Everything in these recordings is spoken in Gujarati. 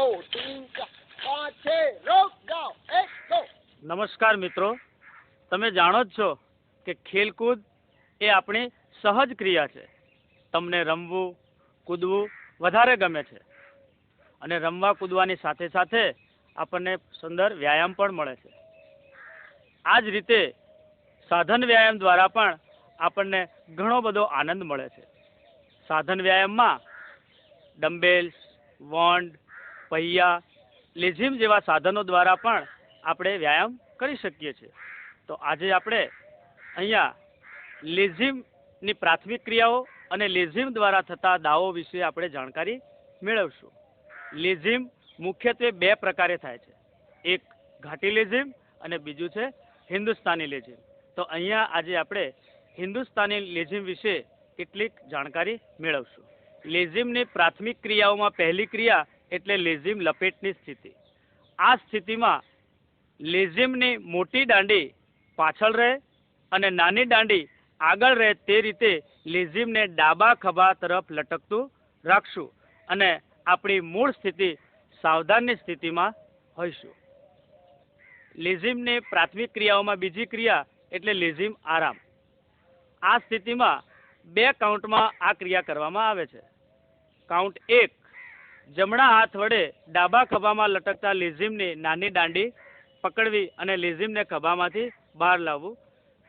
दो तीन चार पाँच छः रोक जाओ एक दो। નમસ્કાર મિત્રો, તમે જાણો જ છો કે ખેલકૂદ એ આપણી સહજ ક્રિયા છે. તમને રમવું કૂદવું વધારે ગમે છે અને રમવા કૂદવાની સાથે સાથે આપણને સુંદર વ્યાયામ પણ મળે છે. આ જ રીતે સાધન વ્યાયામ દ્વારા પણ આપણને ઘણો બધો આનંદ મળે છે. સાધન વ્યાયામમાં ડમ્બેલ્સ, વોન્ડ, પૈયા, લેઝીમ જેવા સાધનો દ્વારા પણ આપણે વ્યાયામ કરી શકીએ છીએ. તો આજે આપણે અહીંયા લેઝીમની પ્રાથમિક ક્રિયાઓ અને લેઝીમ દ્વારા થતા દાવો વિશે આપણે જાણકારી મેળવશું. લેઝીમ મુખ્યત્વે બે પ્રકારે થાય છે. એક ઘાટી લેઝીમ અને બીજું છે હિન્દુસ્તાની લેઝીમ. તો અહીંયા આજે આપણે હિન્દુસ્તાની લેઝીમ વિશે કેટલીક જાણકારી મેળવશું. લેઝીમની પ્રાથમિક ક્રિયાઓમાં પહેલી ક્રિયા એટલે લેઝીમ લપેટની સ્થિતિ. આ સ્થિતિમાં લેઝીમની મોટી દાંડી પાછળ રહે અને નાની દાંડી આગળ રહે તે રીતે લેઝીમને ડાબા ખભા તરફ લટકતું રાખશું અને આપણી મૂળ સ્થિતિ સાવધાનની સ્થિતિમાં હોઈશું. લેઝીમની પ્રાથમિક ક્રિયાઓમાં બીજી ક્રિયા એટલે લેઝીમ આરામ. આ સ્થિતિમાં 2 કાઉન્ટમાં આ ક્રિયા કરવામાં આવે છે. કાઉન્ટ 1, જમણા હાથ વડે ડાબા ખભામાં લટકતા લેઝીમની નાની દાંડી પકડવી અને લેઝીમને ખભામાંથી બહાર લાવવું.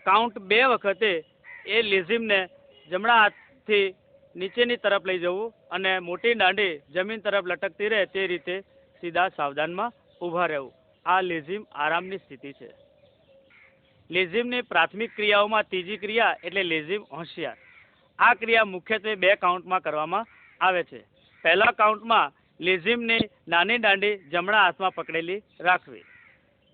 કાઉન્ટ 2 વખતે એ લેઝીમને જમણા હાથથી નીચેની તરફ લઈ જવું અને મોટી દાંડી જમીન તરફ લટકતી રહે તે રીતે સીધા સાવધાનમાં ઊભા રહેવું. આ લેઝીમ આરામની સ્થિતિ છે. લેઝીમની પ્રાથમિક ક્રિયાઓમાં ત્રીજી ક્રિયા એટલે લેઝીમ હોશિયાર. આ ક્રિયા મુખ્યત્વે 2 કાઉન્ટમાં કરવામાં આવે છે. પહેલા કાઉન્ટમાં લેઝીમની નાની દાંડી જમણા હાથમાં પકડેલી રાખવી.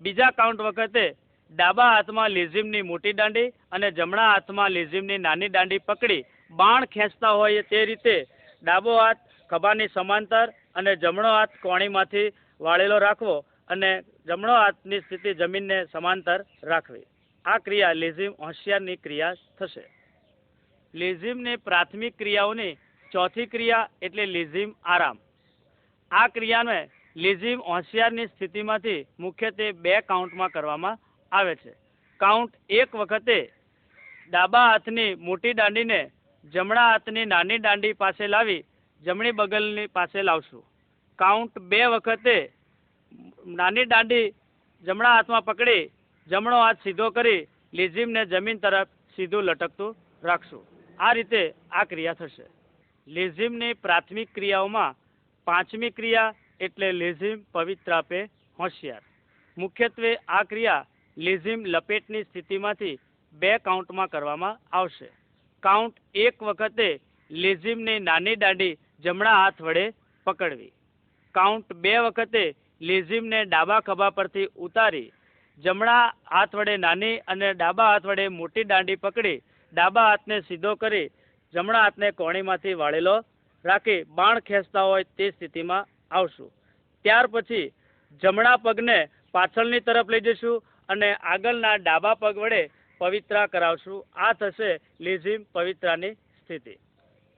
બીજા કાઉન્ટ વખતે ડાબા હાથમાં લેઝીમની મોટી દાંડી અને જમણા હાથમાં લેઝીમની નાની દાંડી પકડી બાણ ખેંચતા હોય તે રીતે ડાબો હાથ ખભાની સમાંતર અને જમણો હાથ કોણીમાંથી વાળેલો રાખવો અને જમણો હાથની સ્થિતિ જમીનને સમાંતર રાખવી. આ ક્રિયા લેઝીમ હોશિયારની ક્રિયા થશે. લેઝીમની પ્રાથમિક ક્રિયાઓની ચોથી ક્રિયા એટલે લેઝીમ આરામ. આ ક્રિયાને લેઝીમ હોશિયારની સ્થિતિમાંથી મુખ્યત્વે 2 કાઉન્ટમાં કરવામાં આવે છે. કાઉન્ટ 1 વખતે ડાબા હાથની મોટી દાંડીને જમણા હાથની નાની દાંડી પાસે લાવી જમણી બગલની પાસે લાવશું. કાઉન્ટ 2 વખતે નાની દાંડી જમણા હાથમાં પકડી જમણો હાથ સીધો કરી લેઝીમને જમીન તરફ સીધું લટકતું રાખશું. આ રીતે આ ક્રિયા થશે. લેઝીમની પ્રાથમિક ક્રિયાઓમાં 5મી ક્રિયા એટલે લેઝીમ પવિત્રાપે હોશિયાર. મુખ્યત્વે આ ક્રિયા લેઝીમ લપેટની સ્થિતિમાંથી 2 કાઉન્ટમાં કરવામાં આવશે. કાઉન્ટ 1 વખતે લેઝીમની નાની દાંડી જમણા હાથ વડે પકડવી. કાઉન્ટ 2 વખતે લેઝીમને ડાબા ખભા પરથી ઉતારી જમણા હાથ વડે નાની અને ડાબા હાથ વડે મોટી દાંડી પકડી ડાબા હાથને સીધો કરી જમણા હાથને કોણીમાંથી વાળેલો રાખી બાણ ખેંચતા હોય તે સ્થિતિમાં આવશું. ત્યાર પછી જમણા પગને પાછળની તરફ લઈ જઈશું અને આગળના ડાબા પગ વડે પવિત્રા કરાવશું. આ થશે લેઝીમ પવિત્રાની સ્થિતિ.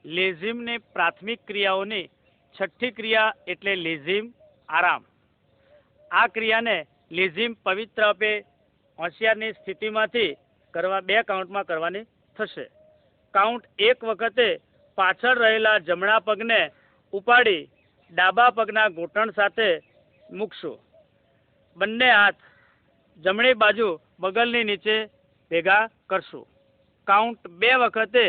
લેઝીમની પ્રાથમિક ક્રિયાઓની 6ઠ્ઠી ક્રિયા એટલે લેઝીમ આરામ. આ ક્રિયાને લેઝીમ પવિત્રાપે હોશિયારની સ્થિતિમાંથી 2 કાઉન્ટમાં કરવાની થશે. કાઉન્ટ 1 વખતે પાછળ રહેલા જમણા પગને ઉપાડી ડાબા પગના ઘૂંટણ સાથે મૂકશું. બંને હાથ જમણી બાજુ બગલની નીચે ભેગા કરશું. કાઉન્ટ 2 વખતે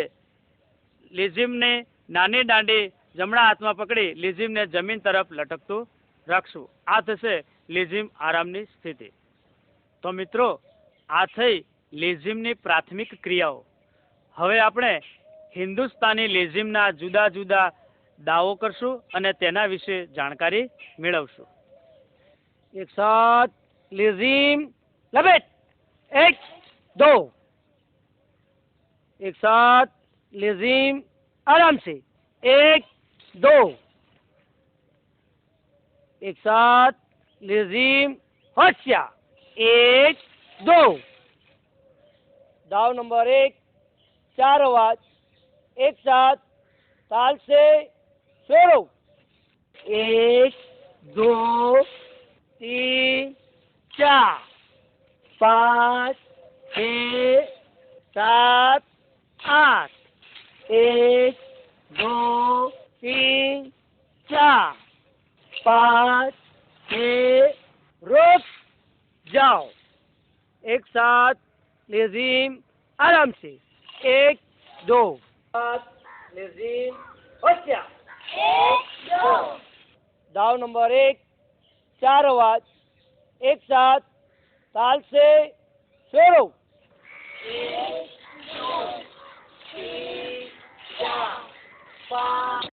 લેઝીમને નાની દાંડી જમણા હાથમાં પકડી લેઝીમને જમીન તરફ લટકતું રાખશું. આ થશે લેઝીમ આરામની સ્થિતિ. તો મિત્રો, આ થઈ લેઝીમની પ્રાથમિક ક્રિયાઓ. હવે આપણે હિન્દુસ્તાની લેઝીમના જુદા જુદા દાવો કરશું અને તેના વિશે જાણકારી મેળવશું. एक साथ लेज़ीम लपेट 1 2. एक साथ लेज़ीम आराम से 1 2. एक साथ लेज़ीम होशियार 1 2. दाव नंबर 1, 4 आवाज एक साथ ताल से छोड़ो 1 दो तीन चार पाँच छः सात आठ एक दो तीन चार पाँच छः रुक जाओ एक साथ लेजीम आराम से एक दो सात लेजीम होशियार दाव नंबर एक चार आवाज एक साथ ताल से फेरो एक दो तीन चार पाँच